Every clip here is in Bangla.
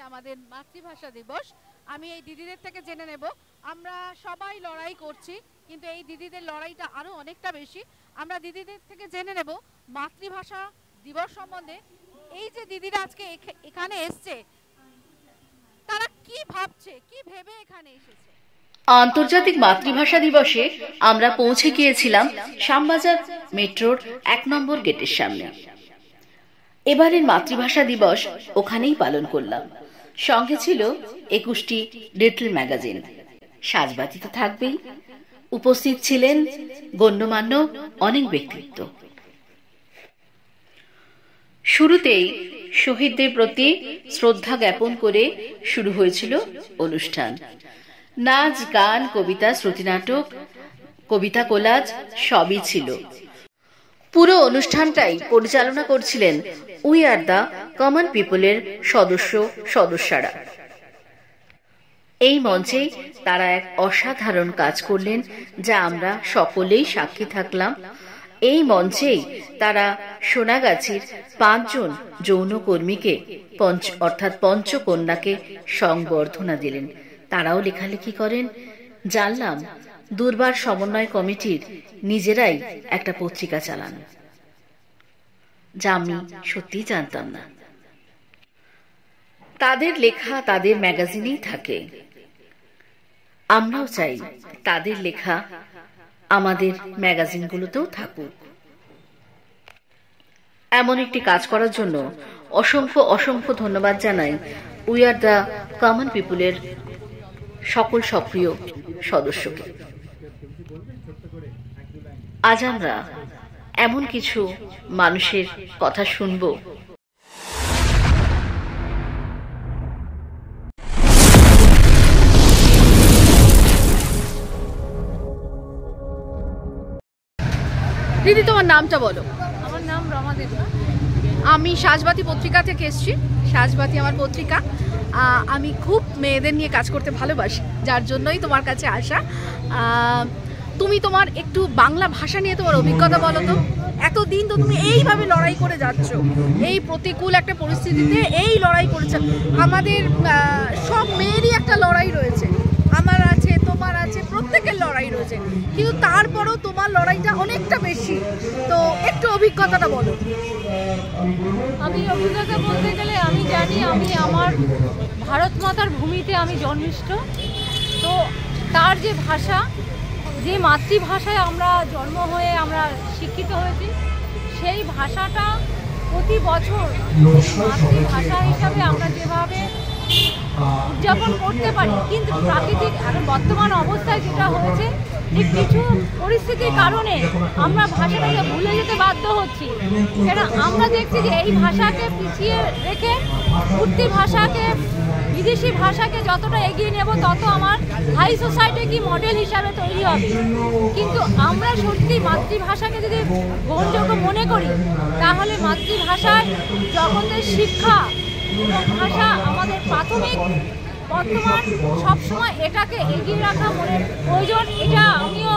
আমাদের মাতৃভাষা দিবস। আমি এই দিদিদের থেকে জেনে নেব, আমরা সবাই লড়াই করছি, কিন্তু এই দিদিদের লড়াইটা আরো অনেকটা বেশি। আমরা দিদিদের থেকে জেনে নেব মাতৃভাষা দিবস সম্বন্ধে। এই যে দিদিরা আজকে এখানে এসছে, তারা কি ভাবছে, কি ভেবে এখানে এসেছে? আন্তর্জাতিক মাতৃভাষা দিবসে আমরা পৌঁছে গিয়েছিলাম শ্যামবাজার মেট্রোর 1 নম্বর গেটের সামনে। এবারের মাতৃভাষা দিবস ওখানেই পালন করলাম। সঙ্গে ছিল 21টি লিটল ম্যাগাজিন। সাজবাতি তো থাকবেই। উপস্থিত ছিলেন গণ্যমান্য অনেক ব্যক্তিত্ব। শুরুতেই শহীদদের প্রতি শ্রদ্ধা জ্ঞাপন করে শুরু হয়েছিল অনুষ্ঠান। নাচ, গান, কবিতা, শ্রুতিনাটক, কবিতা কোলাজ সবই ছিল। পুরো অনুষ্ঠানটাই পরিচালনা করছিলেন উই আর দ্য কমন পিপলের সদস্যরা। এই মঞ্চে তারা এক অসাধারণ কাজ করলেন, যা আমরা সকলেই সাক্ষী থাকলাম। এই মঞ্চেই তারা সোনাগাছির 5 জন যৌনকর্মীকে অর্থাৎ পঞ্চকন্যাকে সংবর্ধনা দিলেন। তারাও লেখালেখি করেন। জানলাম দুর্বার সমন্বয় কমিটির নিজেরাই একটা পত্রিকা চালান, যা আমি সত্যিই জানতাম না। তাদের লেখা তাদের ম্যাগাজিনেই থাকে। আমরাও চাই তাদের লেখা আমাদের ম্যাগাজিনগুলোতেও থাকুক। এমন একটি কাজ করার জন্য অসংখ্য অসংখ্য ধন্যবাদ জানাই উই আর দ্য কমন পিপলের সকল সক্রিয় সদস্যকে। আজ আমরা এমন কিছু মানুষের কথা শুনব দিদি, তোমার নামটা বলো। আমার নাম রমা দেবী। আমি সাজবাতি পত্রিকা থেকে এসেছি। সাজবাতি আমার পত্রিকা। আমি খুব মেয়েদের নিয়ে কাজ করতে ভালোবাসি, যার জন্যই তোমার কাছে আসা। তুমি তোমার একটু বাংলা ভাষা নিয়ে তোমার অভিজ্ঞতা বলো তো। এতদিন তো তুমি এইভাবে লড়াই করে যাচ্ছ, এই প্রতিকূল একটা পরিস্থিতিতে এই লড়াই করেছ। আমাদের সব মেয়েরই একটা লড়াই রয়েছে, আমার আছে, তোমার আছে, প্রত্যেকের লড়াই রয়েছে, কিন্তু তারপরও তোমার লড়াইটা অনেকটা বেশি। তো একটু অভিজ্ঞতাটা বলো। আমি অভিজ্ঞতা বলতে গেলে আমি জানি আমি আমার ভারত মাতার ভূমিতে আমি জন্মিষ্ঠ। তো তার যে ভাষা, যে মাতৃভাষায় আমরা জন্ম হয়ে আমরা শিক্ষিত হয়েছি, সেই ভাষাটা প্রতি বছর মাতৃভাষা হিসাবে আমরা যেভাবে উদযাপন করতে পারি, কিন্তু প্রাকৃতিক এখন বর্তমান অবস্থায় যেটা হয়েছে যে কিছু পরিস্থিতির কারণে আমরা ভাষাটাকে ভুলে যেতে বাধ্য হচ্ছি। কেন আমরা দেখছি যে এই ভাষাকে পিছিয়ে রেখে উঠতি ভাষাকে, বিদেশি ভাষাকে যতটা এগিয়ে নেব তত আমার হাই সোসাইটি কি মডেল হিসাবে তৈরি হবে। কিন্তু আমরা সত্যি মাতৃভাষাকে যদি গ্রহণযোগ্য মনে করি, তাহলে মাতৃভাষায় জগতের শিক্ষা এবং ভাষা আমাদের প্রাথমিক বর্তমান সবসময় এটাকে এগিয়ে রাখা মনের প্রয়োজন। এটা আমিও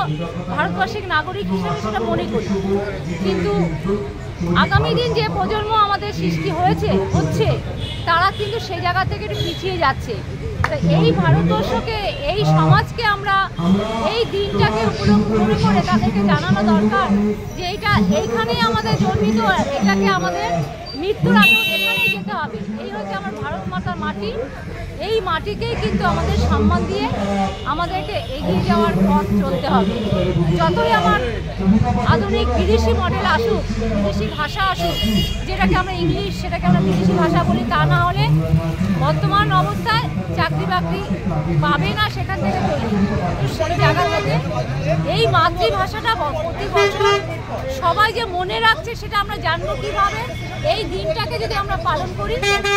ভারতবর্ষের নাগরিক হিসেবে সেটা মনে করি। কিন্তু আগামী দিন যে প্রজন্ম আমাদের সৃষ্টি হচ্ছে তারা কিন্তু সেই জায়গা থেকে একটু পিছিয়ে যাচ্ছে। তো এই ভারতবর্ষকে, এই সমাজকে আমরা এই দিনটাকে উপলব্ধি করে তাদেরকে জানানো দরকার যে এইখানেই আমাদের জন্মিত, এটাকে আমাদের মৃত্যুর আগে এখানেই যেতে হবে। এই হচ্ছে আমার ভারত মাতার মাটি। এই মাটিকেই কিন্তু আমাদের সম্মান দিয়ে আমাদেরকে এগিয়ে যাওয়ার পথ চলতে হবে। যতই আমার আধুনিক বিদেশি মডেল আসুক, বিদেশি ভাষা আসুক, যেটাকে আমরা ইংলিশ, সেটাকে আমরা বিদেশি ভাষা বলি, তা না হলে বর্তমান অবস্থায় চাকরি বাকরি পাবে না সেখান থেকে তৈরি। তো সেই জায়গা থেকে এই মাতৃভাষাটা প্রতি বছর সবাই যে মনে রাখছে সেটা আমরা জানবো কীভাবে? এই দিনটাকে যদি আমরা পালন করি,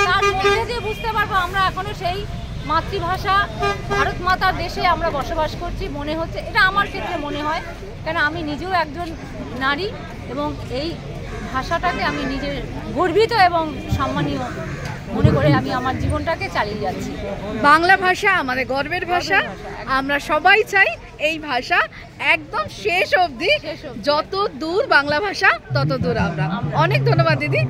তার মধ্যে যে বুঝতে পারবো আমরা এখনো সেই মাতৃভাষা ভারত মাতার দেশে আমরা বসবাস করছি মনে হচ্ছে। এটা আমার ক্ষেত্রে মনে হয়, কেন আমি নিজেও একজন নারী এবং এই ভাষাটাকে আমি নিজের গর্বিত এবং সম্মানীয় মনে করে আমি আমার জীবনটাকে চালিয়ে যাচ্ছি। বাংলা ভাষা আমাদের গর্বের ভাষা। আমরা সবাই চাই এই ভাষা একদম শেষ অবধি, যত দূর বাংলা ভাষা তত দূর আমরা। অনেক ধন্যবাদ দিদি।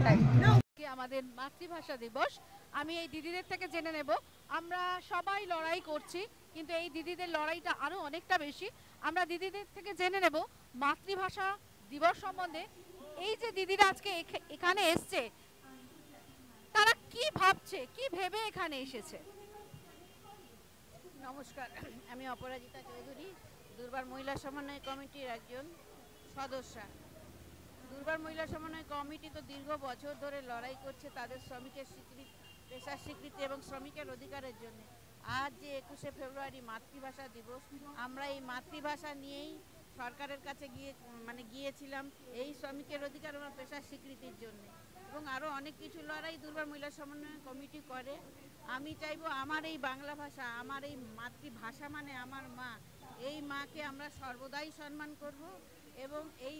আমাদের মাতৃভাষা দিবস, আমি এই দিদিদের থেকে জেনে নেব। আমরা সবাই লড়াই করছি, কিন্তু এই দিদিদের লড়াইটা আরও অনেকটা বেশি। আমরা দিদিদের থেকে জেনে নেব মাতৃভাষা দিবস সম্বন্ধে। এই যে দিদিরা আজকে এখানে এসছে, তারা কি ভাবছে, কি ভেবে এখানে এসেছে? নমস্কার, আমি অপরাজিতা চৌধুরী, দুর্বার মহিলা সমন্বয় কমিটির একজন সদস্যা। দুর্বার মহিলা সমন্বয় কমিটি তো দীর্ঘ বছর ধরে লড়াই করছে তাদের শ্রমিকের স্বীকৃতি, পেশার স্বীকৃতি এবং শ্রমিকের অধিকারের জন্য। আজ যে 21শে ফেব্রুয়ারি মাতৃভাষা দিবস, আমরা এই মাতৃভাষা নিয়েই সরকারের কাছে গিয়েছিলাম এই শ্রমিকের অধিকার এবং পেশার স্বীকৃতির জন্য, এবং আরও অনেক কিছু লড়াই দুর্বার মহিলা সমন্বয় কমিটি করে। আমি চাইবো আমার এই বাংলা ভাষা, আমার এই মাতৃভাষা মানে আমার মা, এই মাকে আমরা সর্বদাই সম্মান করব, এবং এই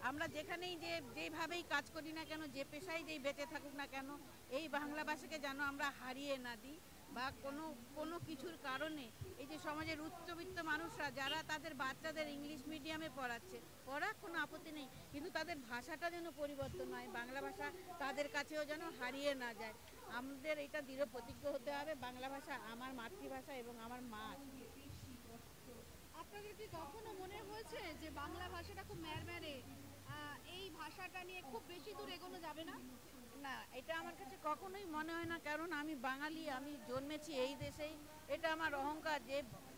আমরা যেখানেই যেভাবেই কাজ করি না কেন, যে পেশায় যেই বেঁচে থাকুক না কেন, এই বাংলা ভাষাকে যেন আমরা হারিয়ে না দিই, বা কোনো কিছুর কারণে এই যে সমাজের উচ্চবিত্ত মানুষরা যারা তাদের বাচ্চাদের ইংলিশ মিডিয়ামে পড়াচ্ছে, পড়াক, কোনো আপত্তি নেই, কিন্তু তাদের ভাষাটা যেন পরিবর্তন হয়, বাংলা ভাষা তাদের কাছেও যেন হারিয়ে না যায়। আমাদের এটা দৃঢ় প্রতিজ্ঞ হতে হবে, বাংলা ভাষা আমার মাতৃভাষা এবং আমার মা। আপনাদের কি কখনো মনে হয়েছে যে বাংলা ভাষাটা খুব ম্যারম্যারে, এই ভাষাটা নিয়ে খুব বেশি দূর এগোনো যাবে না? না, এটা আমার কাছে কখনোই মনে হয় না, কারণ আমি বাঙালি, আমি জন্মেছি এই দেশেই, এটা আমার অহংকার যে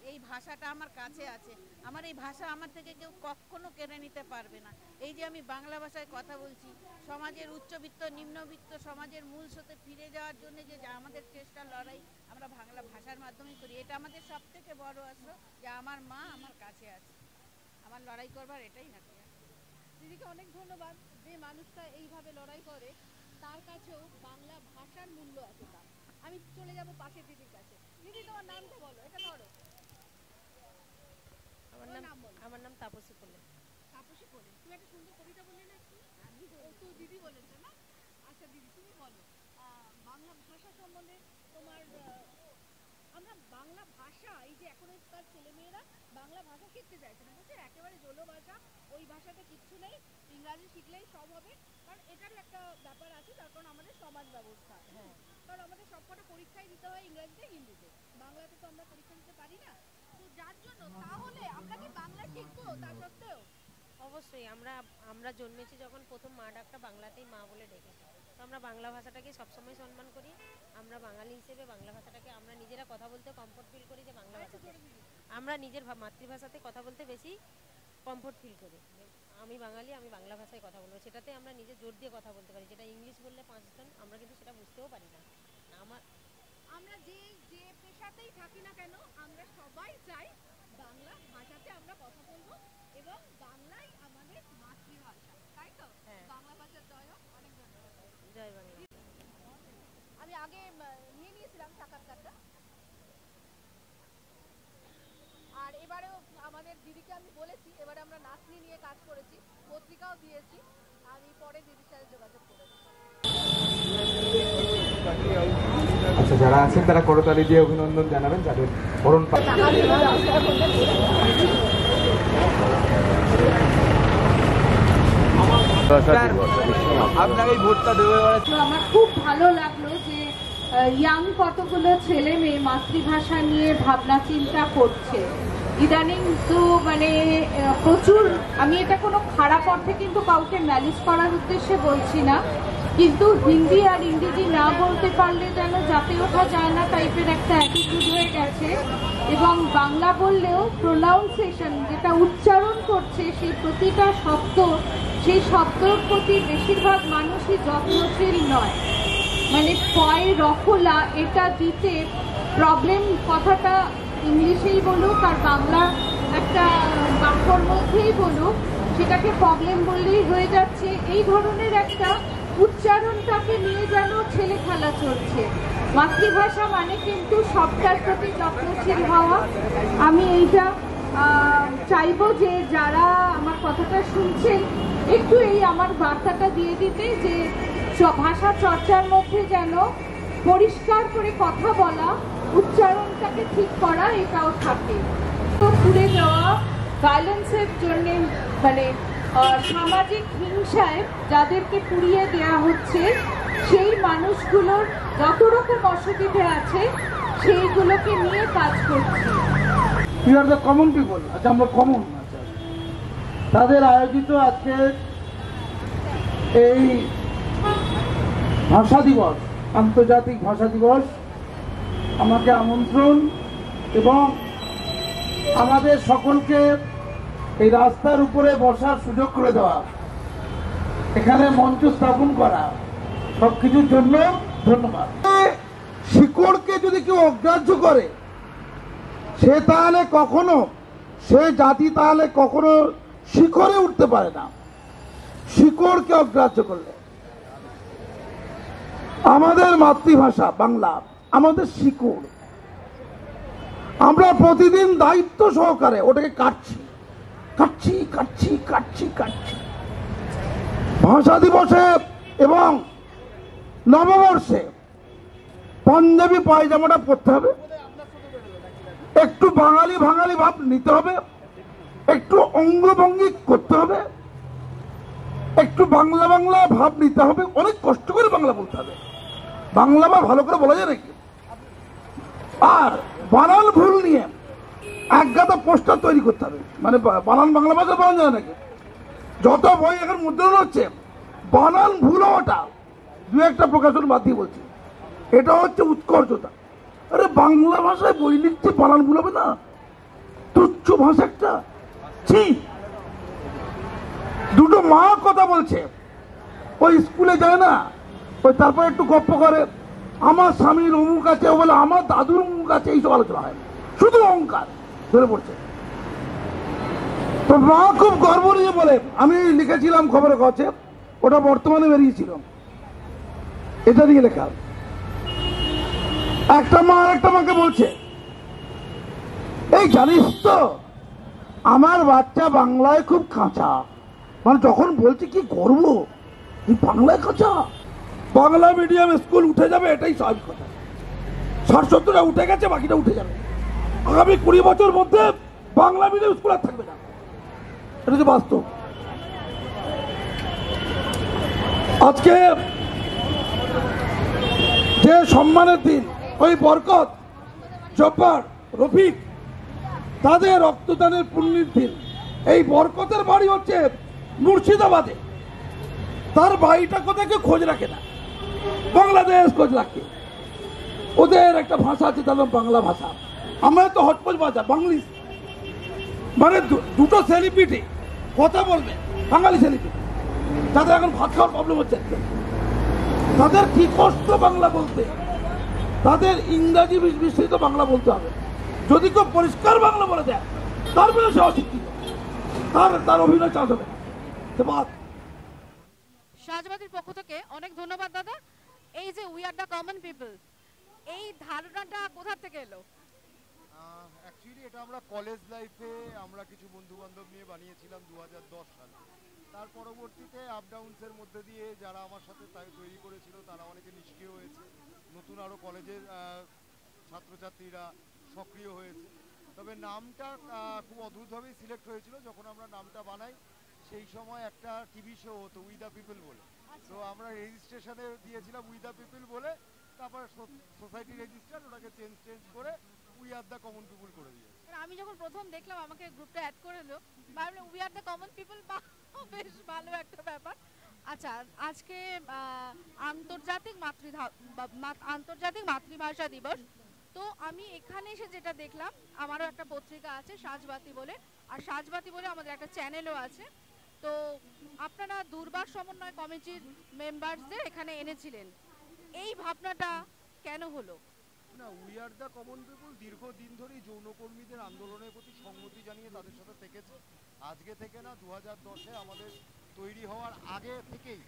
এই ভাষাটা আমার কাছে আছে। আমার এই ভাষা আমার থেকে কেউ কখনো কেড়ে নিতে পারবে না। এই যে আমি বাংলা ভাষায় কথা বলছি, সমাজের উচ্চবিত্ত নিম্নবিত্ত সমাজের মূল স্রোতে ফিরে যাওয়ার জন্য যে আমাদের চেষ্টা, লড়াই আমরা বাংলা ভাষার মাধ্যমে করি, এটা আমাদের সব থেকে বড় অস্ত্র, যে আমার মা আমার কাছে আছে, আমার লড়াই করবার এটাই না। দিদিকে অনেক ধন্যবাদ। যে মানুষটা এইভাবে লড়াই করে তার কাছেও বাংলা ভাষার মূল্য এতটা। আমি চলে যাব পাশের দিদির কাছে। দিদি, তোমার নামটা বলো, এটা ধরো। আমার নাম তাপসী কোলে। তাপসী কোলে, তুমি একটা সুন্দর কবিতা বললে না? আমি তো দিদি বলেছো না? আচ্ছা দিদি, তুমি বলো বাংলা ভাষা সম্বন্ধে তোমার। আমরা বাংলা ভাষা, এই যে এখনকার ছেলেমেয়েরা বাংলা ভাষা শিখতে চাইছে না, বুঝছে, একেবারে জলো ভাষা, ওই ভাষাতে কিচ্ছু নেই, ইংরাজি শিখলেই সব হবে। কারণ এটারও একটা ব্যাপার আছে, তার কারণ আমাদের সমাজ ব্যবস্থা, হ্যাঁ, কারণ আমাদের সবকটা পরীক্ষাই দিতে হয় ইংরাজিতে, হিন্দিতে, বাংলাতে তো আমরা পরীক্ষা দিতে পারি না। তো যার জন্য তাহলে আমরা কি বাংলা শিখবো তা সত্ত্বেও? অবশ্যই আমরা জন্মেছি যখন, প্রথম মা ডাকটা বাংলাতেই মা বলে ডেকেছি, তো আমরা বাংলা ভাষাটাকে সবসময় সম্মান করি। আমরা বাঙালি হিসেবে বাংলা ভাষাটাকে আমরা নিজেরা কথা বলতে কমফোর্ট ফিল করি, যে বাংলা ভাষাতে আমরা নিজের মাতৃভাষাতে কথা বলতে বেশি কমফোর্ট ফিল করি। আমি বাঙালি, আমি বাংলা ভাষায় কথা বলবো, সেটাতে আমরা নিজে জোর দিয়ে কথা বলতে পারি, যেটা ইংলিশ বললে 5 জন আমরা কিন্তু সেটা বুঝতেও পারি না। আমরা যে পেশাতেই থাকি না কেন, আমরা সবাই চাই বাংলা ভাষাতে আমরা কথা বলবো, এবং বাংলাই আমাদের মাতৃভাষা, তাই তো? বাংলা ভাষার জয় হোক। অনেক ধন্যবাদ। জয় বাংলা। আমি আগে নিয়ে নিয়েছিলাম সাক্ষাৎকারটা, আর এবারেও আমাদের দিদিকে আমি বলেছি, এবারে আমরা নাতনি নিয়ে কাজ করেছি, পত্রিকাও দিয়েছি, আমি পরে দিদির সাথে যোগাযোগ করেছি। আচ্ছা, যারা আছেন তারা করতালি দিয়ে অভিনন্দন জানাবেন যাদের বরণ। আমার খুব ভালো লাগলো যে ইয়াং কতগুলো ছেলে মেয়ে মাতৃভাষা নিয়ে ভাবনা চিন্তা করছে ইদানিং। তো প্রচুর, আমি এটা কোনো খারাপ অর্থে কিন্তু কাউকে ম্যালিশ করার উদ্দেশ্যে বলছি না, কিন্তু হিন্দি আর ইংরেজি না বলতে পারলে যেন যাতে ওঠা যায় না টাইপের একটা অ্যাটিটিউড হয়ে গেছে, এবং বাংলা বললেও প্রোনাউন্সিয়েশন, যেটা উচ্চারণ করছে সেই প্রতিটা শব্দ, সেই শব্দের প্রতি বেশিরভাগ মানুষই যত্নশীল নয়। পয় রফলা এটা দিতে প্রবলেম, কথাটা ইংলিশেই বলুক আর বাংলা একটা বাক্যর মধ্যেই বলুক, সেটাকে প্রবলেম বললেই হয়ে যাচ্ছে। এই ধরনের একটা উচ্চারণটাকে নিয়ে যেন ছেলে খেলা চলছে। মাতৃভাষা মানে কিন্তু সবটার প্রতি যত্নশীল হওয়া। আমি এইটা চাইবো যে যারা আমার কথাটা শুনছেন একটু এই আমার বার্তাটা দিয়ে দিতে, যে ভাষা চর্চার মধ্যে যেন পরিষ্কার করে কথা বলা, উচ্চারণটাকে ঠিক করা, এটাও থাকে। পুড়ে যাওয়া ভায়োলেন্সের জন্যে, সামাজিক হিংসায় যাদেরকে পুড়িয়ে দেওয়া হচ্ছে, সেই মানুষগুলোর যত রকম অসুবিধে আছে সেইগুলোকে নিয়ে কাজ করছি। We are the common people, আচ্ছা আমরা কমন, আচ্ছা তাদের আয়োজিত আজকে এই ভাষা দিবস, আন্তর্জাতিক ভাষা দিবস, আমাকে আমন্ত্রণ এবং আমাদের সকলকে এই রাস্তার উপরে বসার সুযোগ করে দেওয়া, এখানে মঞ্চ স্থাপন করা, সবকিছুর জন্য ধন্যবাদ। শিকড়কে যদি কেউ অগ্রাহ্য করে সে তাহলে কখনো, সে জাতি তাহলে কখনো শিখরে উঠতে পারে না। শিকড়কে অগ্রাহ্য করলে, আমাদের মাতৃভাষা বাংলা আমাদের শিকড়, আমরা প্রতিদিন দায়িত্ব সহকারে ওটাকে কাটছি কাটছি কাটছি কাটছি কাটছি। ভাষা দিবসে এবং নববর্ষে পাঞ্জাবি পায়জামাটা পরতে হবে, একটু বাঙালি বাঙালি ভাব নিতে হবে, একটু অঙ্গভঙ্গি করতে হবে, একটু বাংলা বাংলা ভাব নিতে হবে, অনেক কষ্ট করে বাংলা বলতে হবে। বাংলা বা ভালো করে বলা যায় নাকি? আর বানান ভুল নিয়ে একগাদা পোস্টার তৈরি করতে হবে, মানে বানান বাংলা ভাষা বানান যায় নাকি? যত বই এখন মুদ্রণ হচ্ছে বানান ভুল হওয়াটা, দু একটা প্রকাশন বাদ দিয়ে বলছি, এটা হচ্ছে উৎকর্ষতা। আরে বাংলা ভাষায় বই লিখছে বানান ভুল হবে না? তুচ্ছ ভাষা একটা। দুটো মা কথা বলছে, ওই স্কুলে যায় না, ওই তারপরে একটু গপ্প করে, আমার স্বামীর অমুক আছে, ও বলে আমার দাদুর অমুক আছে, এইসব আলোচনা হয়, শুধু অহংকার ধরে পড়ছে। তো মা খুব গর্ব নিয়ে বলে, আমি লিখেছিলাম খবরের কাছে, ওটা বর্তমানে বেরিয়েছিল, এটা নিয়ে লেখা। একটা মা আর একটা মাকে বলছে, এই জানিস তো আমার বাচ্চা বাংলায় খুব কাঁচা, মানে যখন বলছে কি গর্ব, এই বাংলায় কাঁচা। বাংলা মিডিয়াম স্কুল উঠে যাবে, এটাই স্বাভাবিক কথা। ৬০-৭০টা উঠে গেছে, বাকিটা উঠে যাবে। আগামী ২০ বছর মধ্যে বাংলা মিডিয়াম স্কুল আর থাকবে না, এটা হচ্ছে বাস্তব। আজকে যে সম্মানের দিন, ওই বরকত, জব্বার, রফিক, তাদের রক্তদানের পুণ্যের দিন। এই বরকতের বাড়ি হচ্ছে মুর্শিদাবাদে, তার বাড়িটা কোথায় কেউ খোঁজ রাখে না, বাংলাদেশ খোঁজ রাখে। ওদের একটা ভাষা আছে, তার নাম বাংলা ভাষা। আমরা তো হটপট ভাষা বাংলিশ, মানে দুটো সেলিব্রিটি কথা বলবে, বাঙালি সেলিব্রিটি, তাদের এখন ভাত খাওয়ার প্রবলেম হচ্ছে। তাদের কি কষ্ট বাংলা বলতে, তাদের ইংরাজি মিশ্রিত বাংলা বলতে হবে। যদি কেউ পরিষ্কার বাংলা বলে দেয়, তার বেলা সে অশিক্ষিত, তার অভিনয় চাষ হবে। সাজবাতির পক্ষ থেকে অনেক ধন্যবাদ দাদা। এই যে we are the common people, এই ধারণাটা কোথা থেকে এলো? অ্যাকচুয়ালি এটা আমরা কলেজ লাইফে আমরা কিছু বন্ধু বান্ধব নিয়ে বানিয়েছিলাম 2010 সালে। তার পরবর্তীতে আপ ডাউনসের মধ্যে দিয়ে যারা আমার সাথে তৈরি করেছিল তারা অনেকে নিষ্ক্রিয় হয়েছে, নতুন আরও কলেজের ছাত্রছাত্রীরা সক্রিয় হয়েছে। তবে নামটা খুব অদ্ভুতভাবেই সিলেক্ট হয়েছিল। যখন আমরা নামটা বানাই সেই সময় একটা টিভি শো হতো উই দ্য পিপল বলে, তো আমরা রেজিস্ট্রেশনে দিয়েছিলাম উই দ্য পিপল বলে, তারপর সোসাইটি রেজিস্টার ওটাকে চেঞ্জ করে we are the common people করে দিয়েছে। আমি যখন প্রথম দেখলাম আমাকে গ্রুপটা অ্যাড করে দিল, ভাবলাম we are the common people, বেশ ভালো একটা ব্যাপার। আচ্ছা, আজকে আন্তর্জাতিক মাতৃভাষা দিবস, তো আমি এখানে এসে যেটা দেখলাম, আমারও একটা পত্রিকা আছে সাজবাতি বলে, আর সাজবাতি বলে আমাদের একটা চ্যানেলও আছে। তো আপনারা দুর্বার সমন্বয় কমিটির মেম্বারদের এখানে এনেছিলেন, এই ভাবনাটা কেন হলো? না, we are the common people দীর্ঘদিন ধরেই যৌনকর্মীদের আন্দোলনের প্রতি সংহতি জানিয়ে তাদের সাথে থেকেছে। আজকে থেকে না, 2010-এ আমাদের তৈরি হওয়ার আগে থেকেই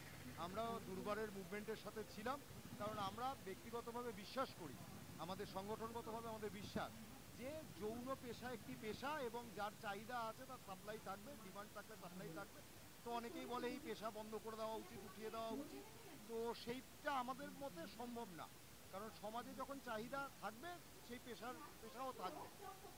আমরা দুর্বারের মুভমেন্টের সাথে ছিলাম। কারণ আমরা ব্যক্তিগতভাবে বিশ্বাস করি, আমাদের সংগঠনগতভাবে আমাদের বিশ্বাস যে যৌন পেশা একটি পেশা এবং যার চাহিদা আছে তার সাপ্লাই থাকবে, ডিমান্ড থাকবে, সাপ্লাই থাকবে। তো অনেকেই বলে এই পেশা বন্ধ করে দেওয়া উচিত, উঠিয়ে দেওয়া উচিত, তো সেইটা আমাদের মতে সম্ভব না। কারণ সমাজে যখন চাহিদা থাকবে সেই পেশাও থাকবে,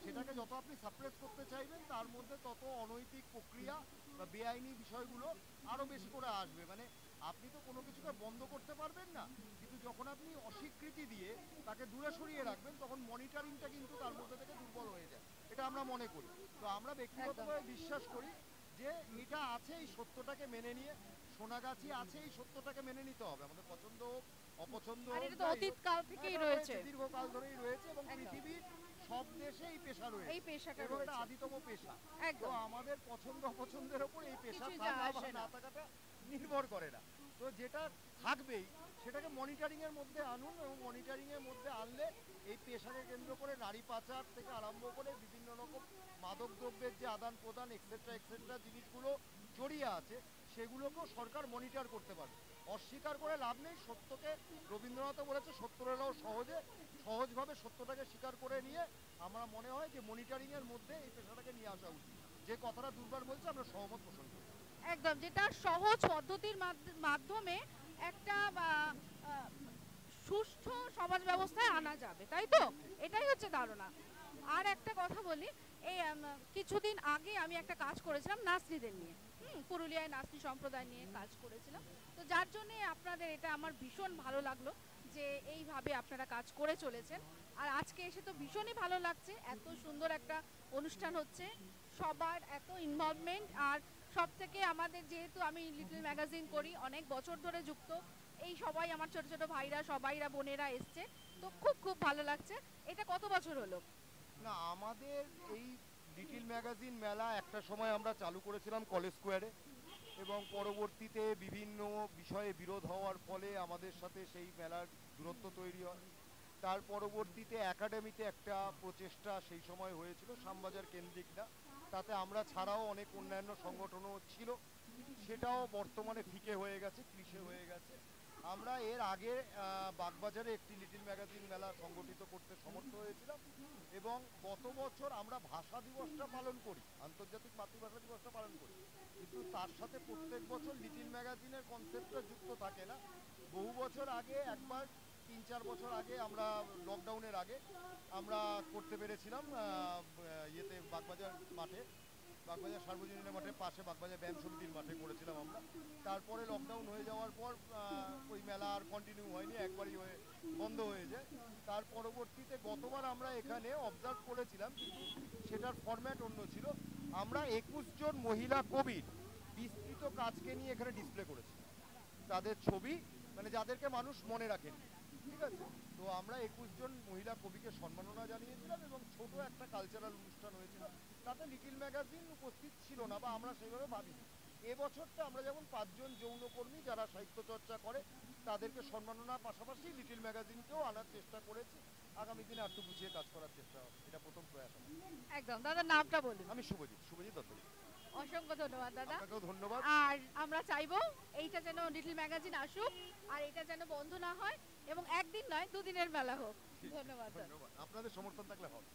সেটাকে যত আপনি সাপ্রেস করতে চাইবেন তার মধ্যে তত অনৈতিক প্রক্রিয়া বা বেআইনি বিষয়গুলো আরও বেশি করে আসবে। মানে আপনি তো কোনো কিছুকে বন্ধ করতে পারবেন না, কিন্তু যখন আপনি অস্বীকৃতি দিয়ে তাকে দূরে সরিয়ে রাখবেন তখন মনিটরিংটা কিন্তু তার মধ্যে থেকে দুর্বল হয়ে যায়, এটা আমরা মনে করি। তো আমরা ব্যক্তিগতভাবে বিশ্বাস করি যে এটা আছে, এই সত্যটাকে মেনে নিয়ে, সোনাগাছি আছে, এই সত্যটাকে মেনে নিতে হবে। আমাদের পছন্দ হোক অপছন্দ আর হোক, এটা তো অতীত কাল থেকেই রয়েছে, দীর্ঘকাল ধরেই রয়েছে, এবং পৃথিবীর সব দেশে এই পেশা রয়েছে, এই পেশাটা এবং এটা রয়েছে। আদিতম পেশা। তো একদম আমাদের পছন্দ অপছন্দের উপর এই পেশা কিছুই থাকা যায় বা আসে না না। থাকাটা নির্ভর করে না। তো যেটা থাকবেই সেটাকে মনিটরিং এর মধ্যে আনুন, এবং মনিটরিং এর মধ্যে আনলে এই পেশাকে কেন্দ্র করে নারী পাচার থেকে আরম্ভ করে বিভিন্ন রকম মাদক দ্রব্যের যে আদান প্রদান এক্সেট্রা জিনিসগুলো জড়িয়ে আছে, সেগুলোকেও সরকার মনিটর করতে পারে। অস্বীকার করে লাভ নেই, সত্যকে রবীন্দ্রনাথও বলেছে, সত্যেরাও সহজভাবে সত্যটাকে স্বীকার করে নিয়ে আমার মনে হয় যে মনিটরিং এর মধ্যে এই পেশাটাকে নিয়ে আসা উচিত। যে কথাটা দুর্বার বলছে আমরা সহমত পোষণ করি। একদম, যেটা সহজ পদ্ধতির মাধ্যমে একটা সুষ্ঠু সমাজ ব্যবস্থায় আনা যাবে, তাই তো? এটাই হচ্ছে ধারণা। আর একটা কথা বলি, এই কিছুদিন আগে আমি একটা কাজ করেছিলাম নাচনিদের নিয়ে, পুরুলিয়ায় নাচনি সম্প্রদায় নিয়ে কাজ করেছিলাম। তো যার জন্যে আপনাদের এটা আমার ভীষণ ভালো লাগলো যে এইভাবে আপনারা কাজ করে চলেছেন। আর আজকে এসে তো ভীষণই ভালো লাগছে, এত সুন্দর একটা অনুষ্ঠান হচ্ছে, সবার এত ইনভলভমেন্ট। আর সব থেকে আমাদের, যেহেতু আমি লিটল ম্যাগাজিন করি, অনেক বছর ধরে যুক্ত, এই সবাই আমার ছোট ছোট ভাইরা, সবাইরা বোনেরা এসছে, তো খুব খুব ভালো লাগছে। এটা কত বছর হলো? না, আমাদের এই লিটল ম্যাগাজিন মেলা একটা সময় আমরা চালু করেছিলাম কলেজ স্কোয়ারে, এবং পরবর্তীতে বিভিন্ন বিষয়ে বিরোধ হওয়ার ফলে আমাদের সাথে সেই মেলার দূরত্ব তৈরি হয়। তার পরবর্তীতে একাডেমিতে একটা প্রচেষ্টা সেই সময় হয়েছিল, শ্যামবাজার কেন্দ্রিক না, তাতে আমরা ছাড়াও অনেক অন্যান্য সংগঠনও ছিল, সেটাও বর্তমানে ফিকে হয়ে গেছে, ক্লিশে হয়ে গেছে। আমরা এর আগে বাগবাজারে একটি লিটল ম্যাগাজিন মেলা সংগঠিত করতে সমর্থ হয়েছিলাম, এবং গত বছর আমরা ভাষা দিবসটা পালন করি, আন্তর্জাতিক মাতৃভাষা দিবসটা পালন করি, কিন্তু তার সাথে প্রত্যেক বছর লিটল ম্যাগাজিনের কনসেপ্টটা যুক্ত থাকে না। বহু বছর আগে একবার, 3-4 বছর আগে, আমরা লকডাউনের আগে আমরা করতে পেরেছিলাম ইয়েতে বাগবাজার মাঠে, বাগবাজার সার্বজনীনের মাঠের পাশে বাগবাজার ব্যায়াম সমিতির মাঠে করেছিলাম আমরা। তারপরে লকডাউন হয়ে যাওয়ার পর ওই মেলা আর কন্টিনিউ হয়নি, একবারই বন্ধ হয়ে যায়। তার পরবর্তীতে গতবার আমরা এখানে অবজার্ভ করেছিলাম, কিন্তু সেটার ফরম্যাট অন্য ছিল। আমরা 21 জন মহিলা কবির বিস্তৃত কাজকে নিয়ে এখানে ডিসপ্লে করেছি, তাদের ছবি, মানে যাদেরকে মানুষ মনে রাখেন, ঠিক আছে? তো আমরা 21 জন মহিলা কবিকে সম্মাননা জানিয়েছিলাম, এবং ছোট একটা কালচারাল অনুষ্ঠান হয়েছিল, তাতে লিটল ম্যাগাজিন উপস্থিত ছিল না, বা আমরা সেইভাবে ভাবিনি। এবছরটা আমরা যেমন 5 জন যৌনকর্মী যারা সাহিত্য চর্চা করে তাদেরকে সম্মাননার পাশাপাশি লিটল ম্যাগাজিনকেও আনার চেষ্টা করেছি। আগামী দিনে আরটু গুছিয়ে কাজ করার চেষ্টা হবে, এটা প্রথম প্রয়াস। একদম। দাদার নামটা বলুন। আমি শুভজিৎ দত্ত। অসংখ্য ধন্যবাদ দাদা। আপনাকেও ধন্যবাদ। আর আমরা চাইবো এইটা যেন লিটল ম্যাগাজিন আসুক, আর এটা যেন বন্ধ না হয়, এবং একদিন নয় 2 দিনের মেলা হোক। ধন্যবাদ। আপনাদের সমর্থন থাকলে হবে।